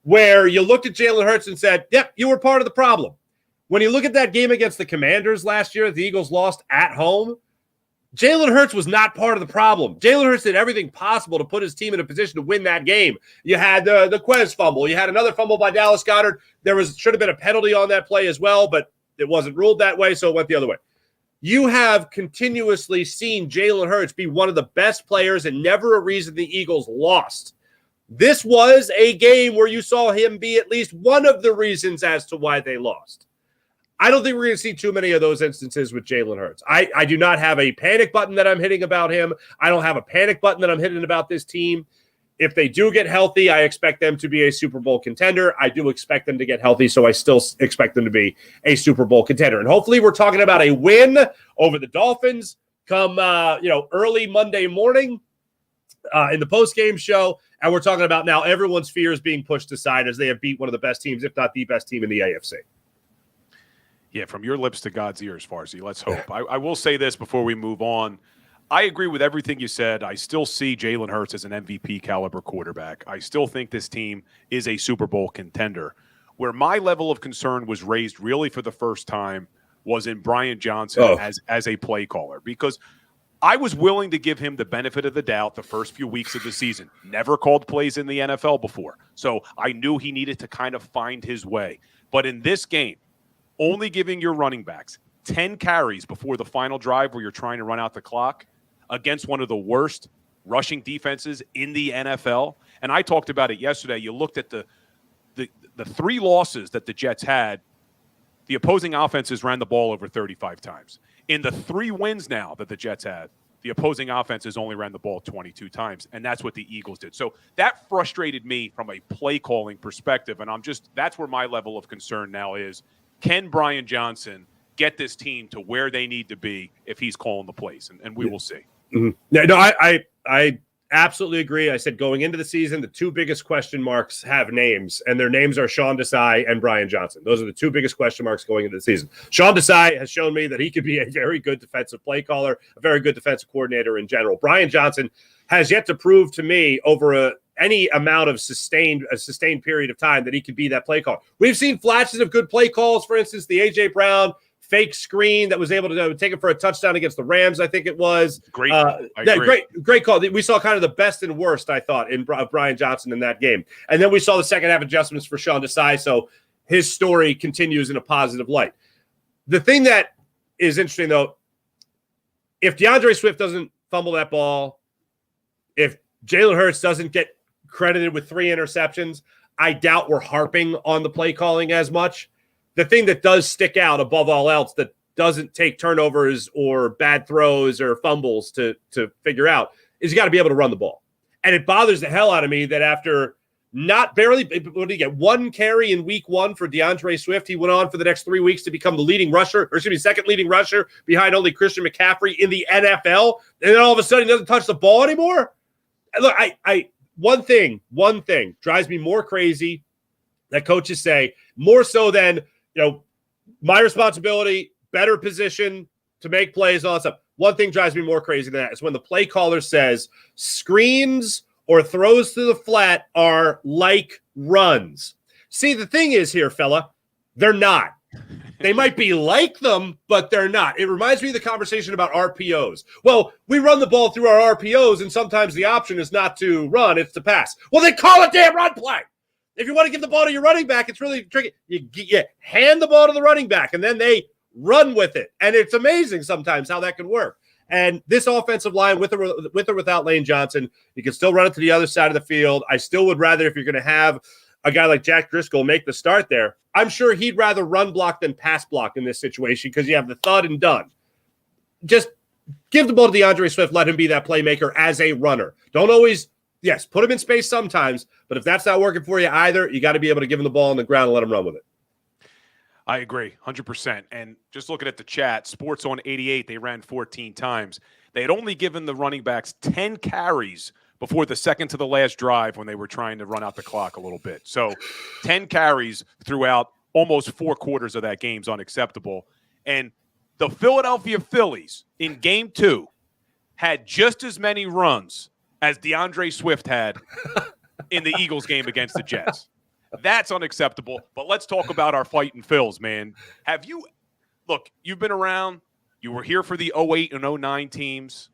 E: where you looked at Jalen Hurts and said, yep, you were part of the problem. When you look at that game against the Commanders last year, the Eagles lost at home. Jalen Hurts was not part of the problem. Jalen Hurts did everything possible to put his team in a position to win that game. You had the Quez fumble. You had another fumble by Dallas Goedert. Should have been a penalty on that play as well, but it wasn't ruled that way, so it went the other way. you have continuously seen Jalen Hurts be one of the best players and never a reason the Eagles lost. This was a game where you saw him be at least one of the reasons as to why they lost. I don't think we're going to see too many of those instances with Jalen Hurts. I do not have a panic button that I'm hitting about him. I don't have a panic button that I'm hitting about this team. If they do get healthy, I expect them to be a Super Bowl contender. I do expect them to get healthy, so I still expect them to be a Super Bowl contender. And hopefully we're talking about a win over the Dolphins come early Monday morning in the postgame show. And we're talking about now everyone's fears being pushed aside as they have beat one of the best teams, if not the best team in the AFC.
B: Yeah, from your lips to God's ears, Farzy. Let's hope. I will say this before we move on. I agree with everything you said. I still see Jalen Hurts as an MVP caliber quarterback. I still think this team is a Super Bowl contender. Where my level of concern was raised really for the first time was in Brian Johnson as a play caller, because I was willing to give him the benefit of the doubt the first few weeks of the season. Never called plays in the NFL before. So I knew he needed to kind of find his way. But in this game, only giving your running backs 10 carries before the final drive where you're trying to run out the clock against one of the worst rushing defenses in the NFL. And I talked about it yesterday. You looked at the three losses that the Jets had. The opposing offenses ran the ball over 35 times. In the 3 wins now that the Jets had, the opposing offenses only ran the ball 22 times, and that's what the Eagles did. So that frustrated me from a play calling perspective, and that's where my level of concern now is. Can Brian Johnson get this team to where they need to be if he's calling the plays? And we will see.
E: Mm-hmm. No, I absolutely agree. I said going into the season, the 2 biggest question marks have names, and their names are Sean Desai and Brian Johnson. Those are the 2 biggest question marks going into the season. Sean Desai has shown me that he could be a very good defensive play caller, a very good defensive coordinator in general. Brian Johnson has yet to prove to me over any amount of sustained period of time that he could be that play caller. We've seen flashes of good play calls. For instance, the A.J. Brown fake screen that was able to take it for a touchdown against the Rams, I think it was.
B: Great.
E: Great call. We saw kind of the best and worst, I thought, of Brian Johnson in that game. And then we saw the second half adjustments for Sean Desai, so his story continues in a positive light. The thing that is interesting, though, if DeAndre Swift doesn't fumble that ball, if Jalen Hurts doesn't get credited with 3 interceptions, I doubt we're harping on the play calling as much. The thing that does stick out above all else that doesn't take turnovers or bad throws or fumbles to figure out is you got to be able to run the ball. And it bothers the hell out of me that after what did he get? 1 carry in week 1 for DeAndre Swift. He went on for the next 3 weeks to become the second leading rusher behind only Christian McCaffrey in the NFL. And then all of a sudden he doesn't touch the ball anymore. And look, one thing drives me more crazy that coaches say, more so than, my responsibility, better position to make plays, all that stuff. One thing drives me more crazy than that is when the play caller says screens or throws to the flat are like runs. See, the thing is here, fella, they're not. They might be like them, but they're not. It reminds me of the conversation about RPOs. Well, we run the ball through our RPOs, and sometimes the option is not to run, it's to pass. Well, then call a damn run play. If you want to give the ball to your running back, it's really tricky. You hand the ball to the running back, and then they run with it. And it's amazing sometimes how that can work. And this offensive line, with or without Lane Johnson, you can still run it to the other side of the field. I still would rather, if you're going to have a guy like Jack Driscoll make the start there, I'm sure he'd rather run block than pass block in this situation because you have the thud and done. Just give the ball to DeAndre Swift. Let him be that playmaker as a runner. Don't always... Yes, put him in space sometimes, but if that's not working for you either, you got to be able to give him the ball on the ground and let him run with it.
B: I agree, 100%. And just looking at the chat, Sports on 88, they ran 14 times. They had only given the running backs 10 carries before the second to the last drive when they were trying to run out the clock a little bit. So 10 carries throughout almost 4 quarters of that game is unacceptable. And the Philadelphia Phillies in Game 2 had just as many runs as DeAndre Swift had in the Eagles game against the Jets. That's unacceptable. But let's talk about our fighting Phils, man. You've been around. You were here for the 08 and 09 teams.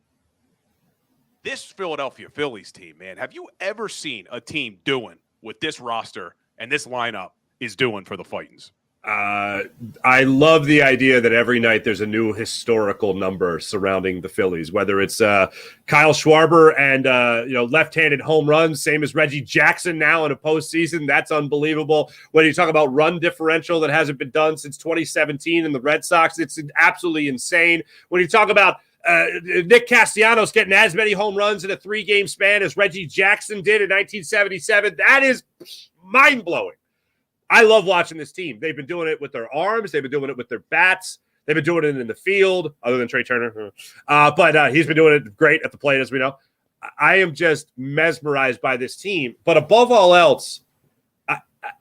B: This Philadelphia Phillies team, man, have you ever seen a team doing what this roster and this lineup is doing for the Fightins?
E: I love the idea that every night there's a new historical number surrounding the Phillies, whether it's Kyle Schwarber and left-handed home runs, same as Reggie Jackson now in a postseason. That's unbelievable. When you talk about run differential that hasn't been done since 2017 in the Red Sox, it's absolutely insane. When you talk about Nick Castellanos getting as many home runs in a 3-game span as Reggie Jackson did in 1977, that is mind-blowing. I love watching this team. They've been doing it with their arms. They've been doing it with their bats. They've been doing it in the field, other than Trey Turner. But he's been doing it great at the plate, as we know. I am just mesmerized by this team. But above all else,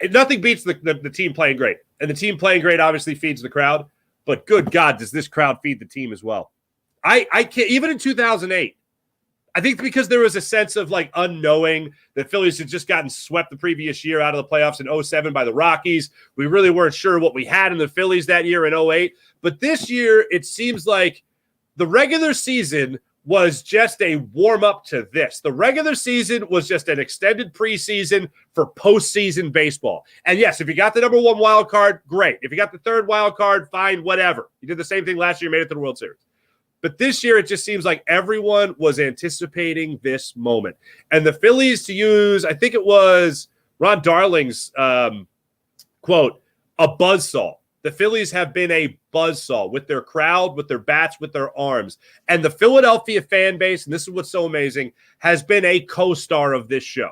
E: nothing beats the team playing great. And the team playing great obviously feeds the crowd. But good God, does this crowd feed the team as well? I can't, even in 2008, I think because there was a sense of unknowing. The Phillies had just gotten swept the previous year out of the playoffs in 2007 by the Rockies. We really weren't sure what we had in the Phillies that year in 2008. But this year, it seems like the regular season was just a warm-up to this. The regular season was just an extended preseason for postseason baseball. And yes, if you got the number 1 wild card, great. If you got the 3rd wild card, fine, whatever. You did the same thing last year, made it to the World Series. But this year, it just seems like everyone was anticipating this moment. And the Phillies, to use, I think it was Ron Darling's quote, a buzzsaw. The Phillies have been a buzzsaw with their crowd, with their bats, with their arms. And the Philadelphia fan base, and this is what's so amazing, has been a co-star of this show.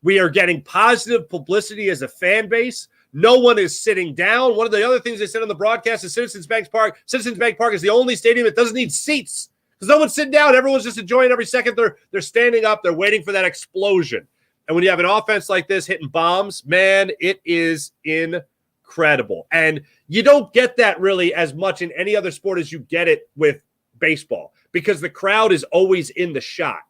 E: We are getting positive publicity as a fan base. No one is sitting down. One of the other things they said on the broadcast is Citizens Bank Park. Citizens Bank Park is the only stadium that doesn't need seats because no one's sitting down. Everyone's just enjoying every second. They're standing up. They're waiting for that explosion. And when you have an offense like this hitting bombs, man, it is incredible. And you don't get that really as much in any other sport as you get it with baseball because the crowd is always in the shot.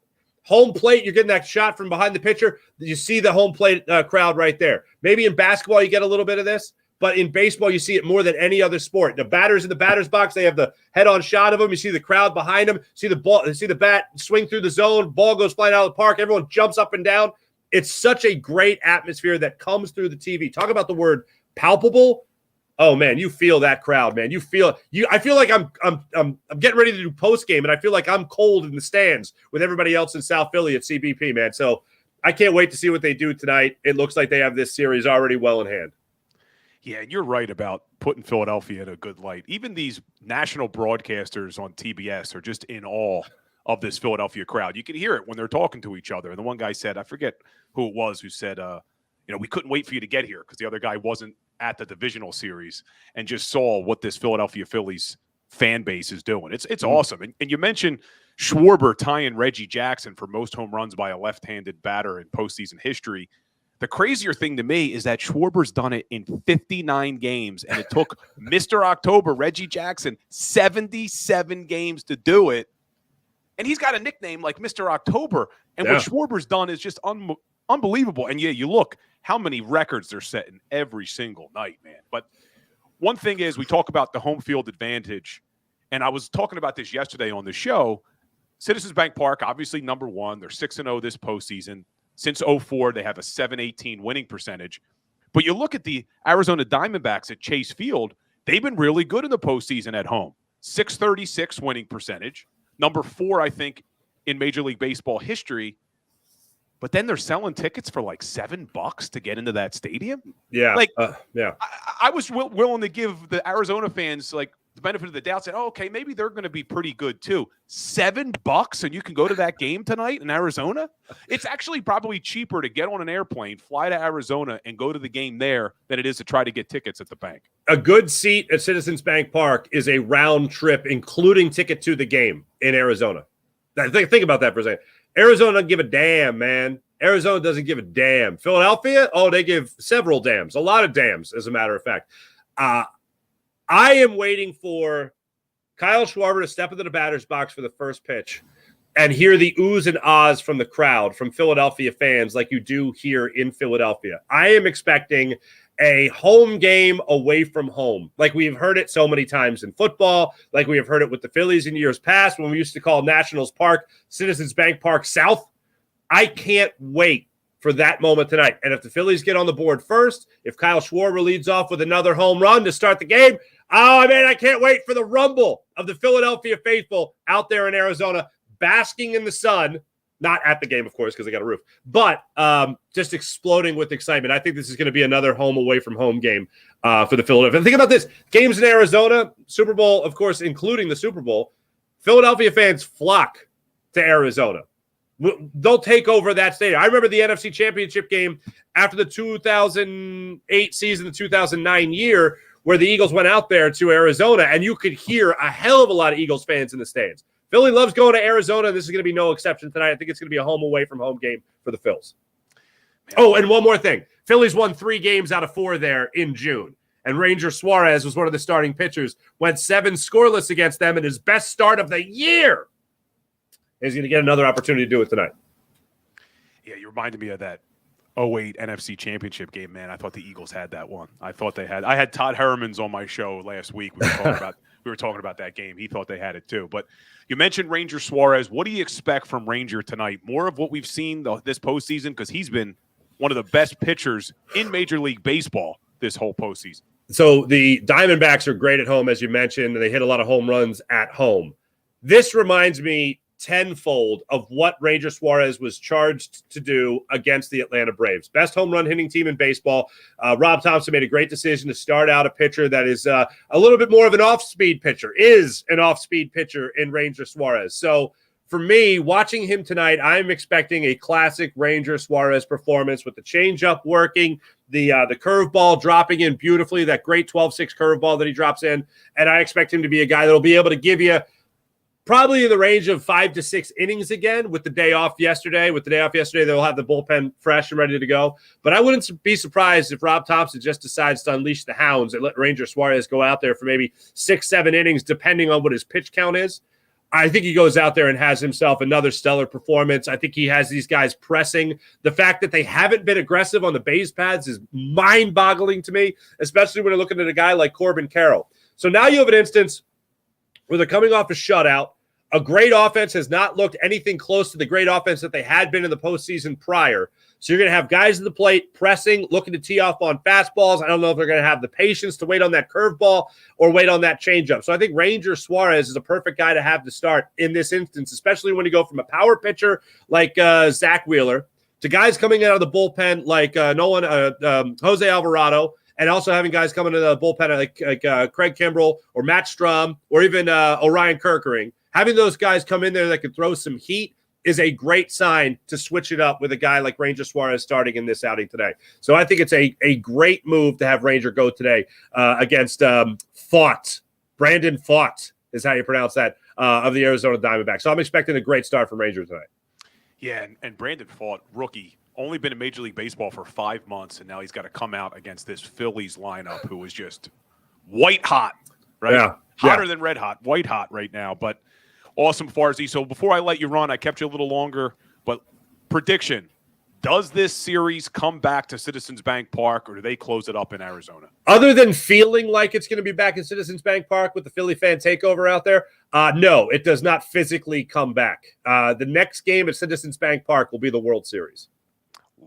E: Home plate, you're getting that shot from behind the pitcher. You see the home plate crowd right there. Maybe in basketball, you get a little bit of this, but in baseball, you see it more than any other sport. The batters in the batter's box, they have the head-on shot of them. You see the crowd behind them. See the ball, see the bat swing through the zone. Ball goes flying out of the park. Everyone jumps up and down. It's such a great atmosphere that comes through the TV. Talk about the word palpable. Oh man, you feel that crowd, man. I feel like I'm getting ready to do post game, and I feel like I'm cold in the stands with everybody else in South Philly at CBP, man. So I can't wait to see what they do tonight. It looks like they have this series already well in hand.
B: Yeah, and you're right about putting Philadelphia in a good light. Even these national broadcasters on TBS are just in awe of this Philadelphia crowd. You can hear it when they're talking to each other. And the one guy said, I forget who it was, who said, we couldn't wait for you to get here because the other guy wasn't at the divisional series and just saw what this Philadelphia Phillies fan base is doing. It's awesome. And you mentioned Schwarber tying Reggie Jackson for most home runs by a left-handed batter in postseason history. The crazier thing to me is that Schwarber's done it in 59 games, and it took Mr. October, Reggie Jackson, 77 games to do it. And he's got a nickname like Mr. October. And what Schwarber's done is just unbelievable. And yeah, you look how many records they're setting every single night, man. But one thing is we talk about the home field advantage, and I was talking about this yesterday on the show. Citizens Bank Park, obviously number 1. They're 6-0 this postseason. Since 2004, they have a .718 winning percentage. But you look at the Arizona Diamondbacks at Chase Field, they've been really good in the postseason at home. .636 winning percentage. Number 4, I think, in Major League Baseball history. But then they're selling tickets for like $7 to get into that stadium.
E: Yeah.
B: I was willing to give the Arizona fans like the benefit of the doubt, said, okay, maybe they're going to be pretty good too. $7 and you can go to that game tonight in Arizona. It's actually probably cheaper to get on an airplane, fly to Arizona and go to the game there than it is to try to get tickets at the bank.
E: A good seat at Citizens Bank Park is a round trip, including ticket to the game in Arizona. Think about that for a second. Arizona doesn't give a damn, man. Arizona doesn't give a damn. Philadelphia, they give several dams, a lot of dams, as a matter of fact. I am waiting for Kyle Schwarber to step into the batter's box for the first pitch and hear the oohs and ahs from the crowd, from Philadelphia fans, like you do here in Philadelphia. I am expecting a home game away from home, like we've heard it so many times in football, like we have heard it with the Phillies in years past when we used to call Nationals Park Citizens Bank Park South. I can't wait for that moment tonight. And if the Phillies get on the board first, if Kyle Schwarber leads off with another home run to start the game, oh, man, I can't wait for the rumble of the Philadelphia faithful out there in Arizona, basking in the sun. Not at the game, of course, because they got a roof, but just exploding with excitement. I think this is going to be another home away from home game for the Philadelphia. And think about this. Games in Arizona, Super Bowl, of course, including the Super Bowl, Philadelphia fans flock to Arizona. They'll take over that stadium. I remember the NFC Championship game after the 2008 season, the 2009 year, where the Eagles went out there to Arizona, and you could hear a hell of a lot of Eagles fans in the stands. Philly loves going to Arizona. This is going to be no exception tonight. I think it's going to be a home away from home game for the Phils. Oh, and one more thing. Phillies won 3 games out of 4 there in June. And Ranger Suarez was one of the starting pitchers. Went 7 scoreless against them in his best start of the year. He's going to get another opportunity to do it tonight.
B: Yeah, you reminded me of that 08 NFC Championship game, man. I thought the Eagles had that one. I had Todd Herman's on my show last week. We were talking about that game. He thought they had it too. But you mentioned Ranger Suarez. What do you expect from Ranger tonight? More of what we've seen this postseason, because he's been one of the best pitchers in Major League Baseball this whole postseason.
E: So the Diamondbacks are great at home, as you mentioned. They hit a lot of home runs at home. This reminds me tenfold of what Ranger Suarez was charged to do against the Atlanta Braves. Best home run hitting team in baseball. Rob Thompson made a great decision to start out a pitcher that is a little bit more of an off-speed pitcher, is an off-speed pitcher in Ranger Suarez. So for me, watching him tonight, I'm expecting a classic Ranger Suarez performance with the changeup working, the curveball dropping in beautifully, that great 12-6 curveball that he drops in. And I expect him to be a guy that will be able to give you probably in the range of 5 to 6 innings again with the day off yesterday. With the day off yesterday, they'll have the bullpen fresh and ready to go. But I wouldn't be surprised if Rob Thompson just decides to unleash the hounds and let Ranger Suarez go out there for maybe 6-7 innings, depending on what his pitch count is. I think he goes out there and has himself another stellar performance. I think he has these guys pressing. The fact that they haven't been aggressive on the base paths is mind-boggling to me, especially when you're looking at a guy like Corbin Carroll. So now you have an instance where they're coming off a shutout. A great offense has not looked anything close to the great offense that they had been in the postseason prior. So you're going to have guys at the plate pressing, looking to tee off on fastballs. I don't know if they're going to have the patience to wait on that curveball or wait on that changeup. So I think Ranger Suarez is a perfect guy to have to start in this instance, especially when you go from a power pitcher like Zach Wheeler to guys coming out of the bullpen like Jose Alvarado, and also having guys coming into the bullpen like Craig Kimbrell or Matt Strum or even Orion Kerkering. Having those guys come in there that can throw some heat is a great sign to switch it up with a guy like Ranger Suarez starting in this outing today. So I think it's a great move to have Ranger go today against Fott. Brandon Fott is how you pronounce that, of the Arizona Diamondbacks. So I'm expecting a great start from Ranger tonight.
B: Yeah, and Brandon Fott, rookie, only been in Major League Baseball for 5 months, and now he's got to come out against this Phillies lineup who is just white hot, right?
E: Yeah.
B: Hotter than red hot, white hot right now, but awesome, Farzy. So before I let you run, I kept you a little longer, but prediction, does this series come back to Citizens Bank Park, or do they close it up in Arizona?
E: Other than feeling like it's going to be back in Citizens Bank Park with the Philly fan takeover out there, no, it does not physically come back. The next game at Citizens Bank Park will be the World Series.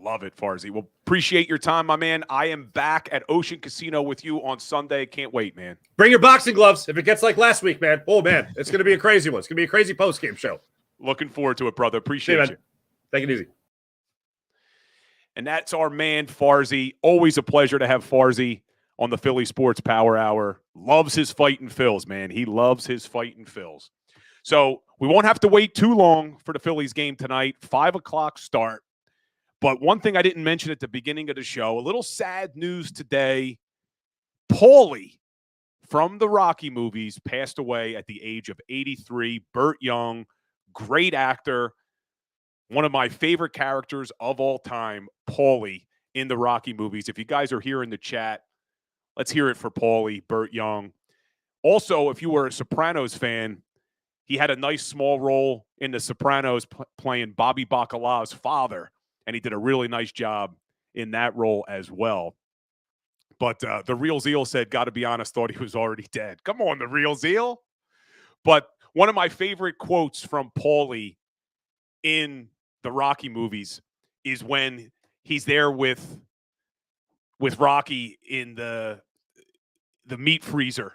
B: Love it, Farzy. Well, appreciate your time, my man. I am back at Ocean Casino with you on Sunday. Can't wait, man.
E: Bring your boxing gloves if it gets like last week, man. Oh, man, it's going to be a crazy one. It's going to be a crazy post-game show.
B: Looking forward to it, brother. Appreciate you.
E: Take it easy.
B: And that's our man, Farzy. Always a pleasure to have Farzy on the Philly Sports Power Hour. Loves his fighting Phils, man. He loves his fighting Phils. So we won't have to wait too long for the Phillies game tonight. 5 o'clock start. But one thing I didn't mention at the beginning of the show, a little sad news today. Paulie from the Rocky movies passed away at the age of 83. Burt Young, great actor, one of my favorite characters of all time, Paulie in the Rocky movies. If you guys are here in the chat, let's hear it for Paulie, Burt Young. Also, if you were a Sopranos fan, he had a nice small role in The Sopranos playing Bobby Bacala's father. And he did a really nice job in that role as well. But the Real Zeal said, got to be honest, thought he was already dead. Come on, the Real Zeal. But one of my favorite quotes from Paulie in the Rocky movies is when he's there with Rocky in the meat freezer.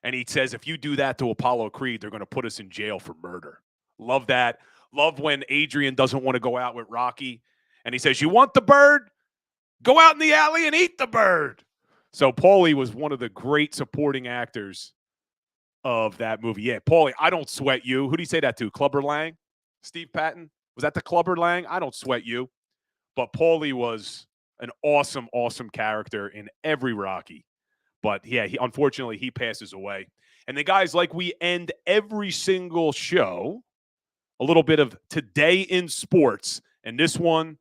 B: And he says, if you do that to Apollo Creed, they're going to put us in jail for murder. Love that. Love when Adrian doesn't want to go out with Rocky. And he says, you want the bird? Go out in the alley and eat the bird. So Paulie was one of the great supporting actors of that movie. Yeah, Paulie, I don't sweat you. Who did he say that to? Clubber Lang? Steve Patton? Was that the Clubber Lang? I don't sweat you. But Paulie was an awesome, awesome character in every Rocky. But yeah, unfortunately, he passes away. And the guys, like we end every single show, a little bit of Today in Sports. And this one,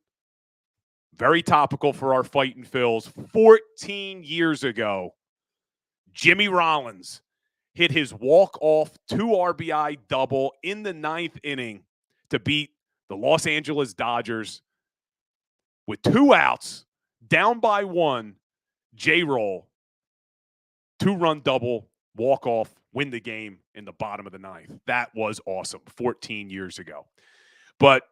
B: very topical for our Fightin' Phils. 14 years ago, Jimmy Rollins hit his walk-off 2 RBI double in the 9th inning to beat the Los Angeles Dodgers with 2 outs, down by 1, J-roll, 2-run double, walk-off, win the game in the bottom of the 9th. That was awesome 14 years ago. But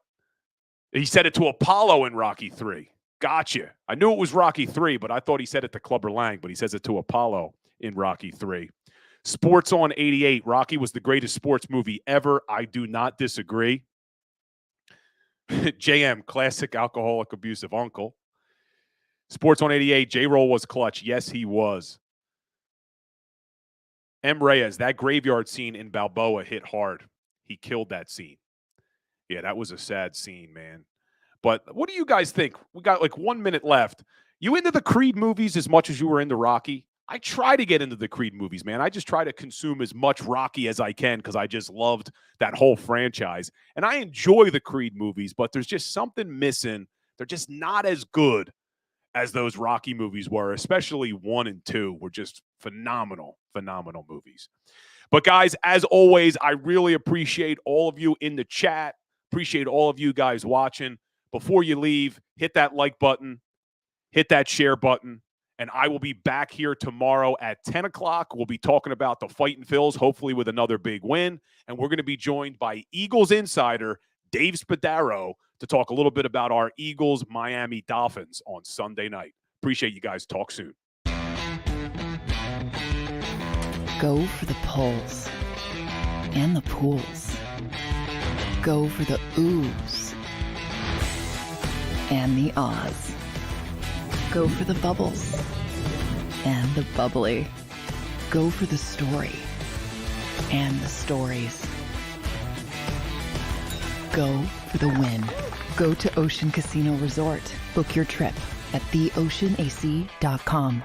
B: he said it to Apollo in Rocky 3. Gotcha. I knew it was Rocky 3, but I thought he said it to Clubber Lang, but he says it to Apollo in Rocky 3. Sports on 88. Rocky was the greatest sports movie ever. I do not disagree. JM, classic alcoholic abusive uncle. Sports on 88. J-Roll was clutch. Yes, he was. M. Reyes, that graveyard scene in Balboa hit hard. He killed that scene. Yeah, that was a sad scene, man. But what do you guys think? We got like 1 minute left. You into the Creed movies as much as you were into Rocky? I try to get into the Creed movies, man. I just try to consume as much Rocky as I can because I just loved that whole franchise. And I enjoy the Creed movies, but there's just something missing. They're just not as good as those Rocky movies were, especially 1 and 2 were just phenomenal, phenomenal movies. But guys, as always, I really appreciate all of you in the chat. Appreciate all of you guys watching. Before you leave, hit that like button, hit that share button, and I will be back here tomorrow at 10 o'clock. We'll be talking about the Fightin' Phils, hopefully with another big win, and we're going to be joined by Eagles insider Dave Spadaro to talk a little bit about our Eagles-Miami Dolphins on Sunday night. Appreciate you guys. Talk soon.
A: Go for the pulls and the pools. Go for the oohs and the ahs. Go for the bubbles and the bubbly. Go for the story and the stories. Go for the win. Go to Ocean Casino Resort. Book your trip at theoceanac.com.